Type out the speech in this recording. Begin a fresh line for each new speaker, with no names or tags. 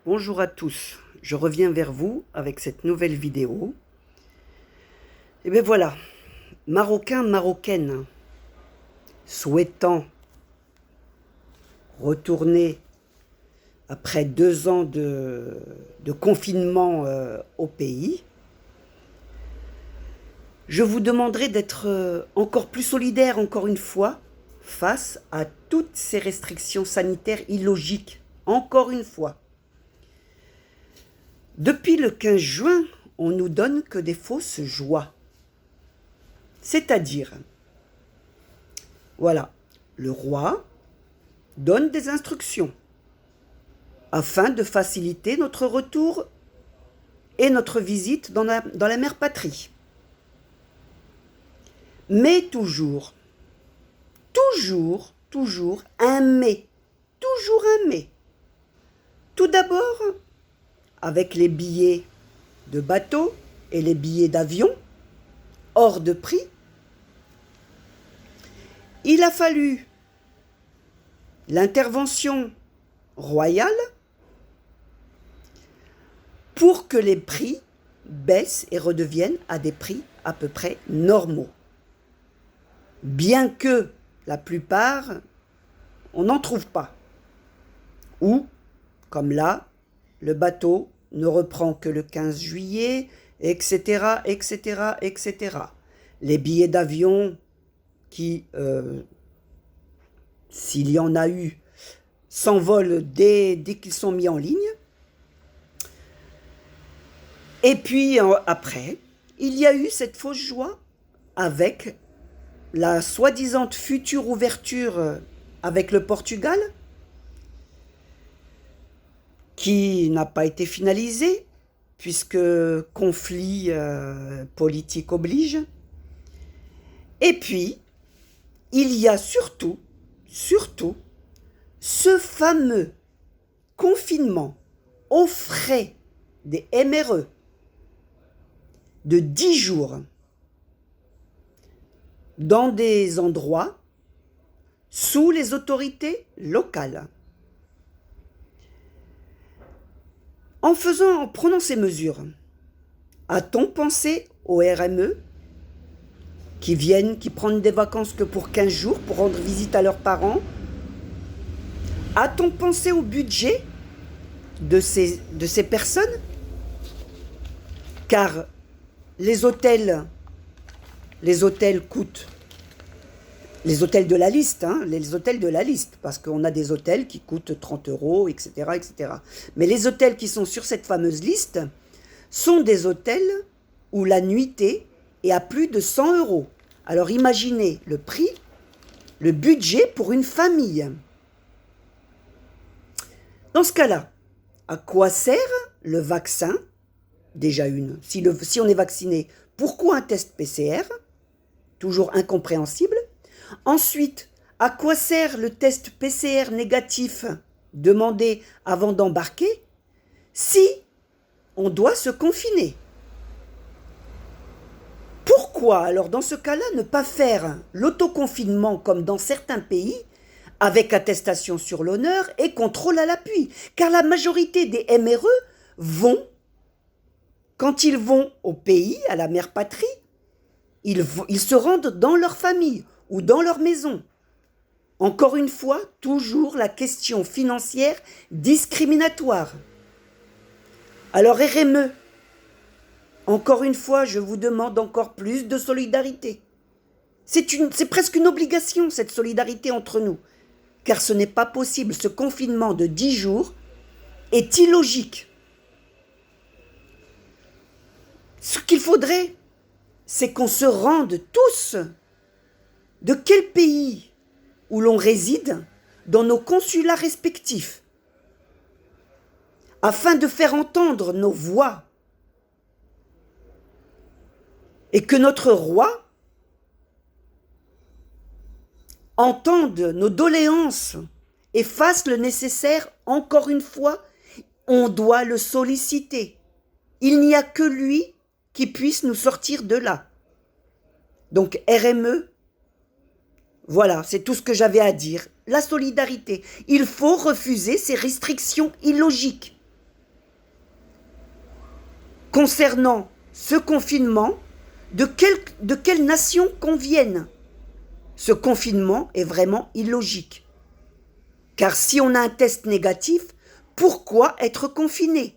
Bonjour à tous, je reviens vers vous avec cette nouvelle vidéo. Et bien voilà, Marocains, Marocaines souhaitant retourner après 2 ans de confinement au pays, je vous demanderai d'être encore plus solidaires encore une fois face à toutes ces restrictions sanitaires illogiques, encore une fois. Depuis le 15 juin, on nous donne que des fausses joies. C'est-à-dire, voilà, le roi donne des instructions afin de faciliter notre retour et notre visite dans la mère patrie. Mais toujours un mais, toujours un mais. Tout d'abord, avec les billets de bateau et les billets d'avion, hors de prix, il a fallu l'intervention royale pour que les prix baissent et redeviennent à des prix à peu près normaux. Bien que la plupart, on n'en trouve pas. Ou, comme là, le bateau ne reprend que le 15 juillet, etc., etc., etc. Les billets d'avion qui, s'il y en a eu, s'envolent dès qu'ils sont mis en ligne. Et puis après, il y a eu cette fausse joie avec la soi-disant future ouverture avec le Portugal, qui n'a pas été finalisée, puisque conflit politique oblige. Et puis, il y a surtout, ce fameux confinement aux frais des MRE de 10 jours dans des endroits sous les autorités locales. En prenant ces mesures, a-t-on pensé aux RME qui prennent des vacances que pour 15 jours pour rendre visite à leurs parents? A-t-on pensé au budget de ces personnes? Car les hôtels coûtent, les hôtels de la liste, parce qu'on a des hôtels qui coûtent 30 €, etc., etc. Mais les hôtels qui sont sur cette fameuse liste sont des hôtels où la nuitée est à plus de 100 €. Alors imaginez le prix, le budget pour une famille. Dans ce cas-là, à quoi sert le vaccin? Déjà si on est vacciné, pourquoi un test PCR? Toujours incompréhensible. Ensuite, à quoi sert le test PCR négatif demandé avant d'embarquer si on doit se confiner? Pourquoi alors dans ce cas-là ne pas faire l'autoconfinement comme dans certains pays avec attestation sur l'honneur et contrôle à l'appui? Car la majorité des MRE quand ils vont au pays, à la mère patrie, ils se rendent dans leur famille ou dans leur maison. Encore une fois, toujours la question financière discriminatoire. Alors RME, encore une fois, je vous demande encore plus de solidarité. C'est presque une obligation, cette solidarité entre nous. Car ce n'est pas possible, ce confinement de 10 jours est illogique. Ce qu'il faudrait, c'est qu'on se rende tous, de quel pays où l'on réside, dans nos consulats respectifs, afin de faire entendre nos voix et que notre roi entende nos doléances et fasse le nécessaire. Encore une fois, on doit le solliciter. Il n'y a que lui qui puisse nous sortir de là. Donc RME, voilà, c'est tout ce que j'avais à dire. La solidarité. Il faut refuser ces restrictions illogiques. concernant ce confinement, de quelle nation qu'on vienne. Ce confinement est vraiment illogique. Car si on a un test négatif, pourquoi être confiné ?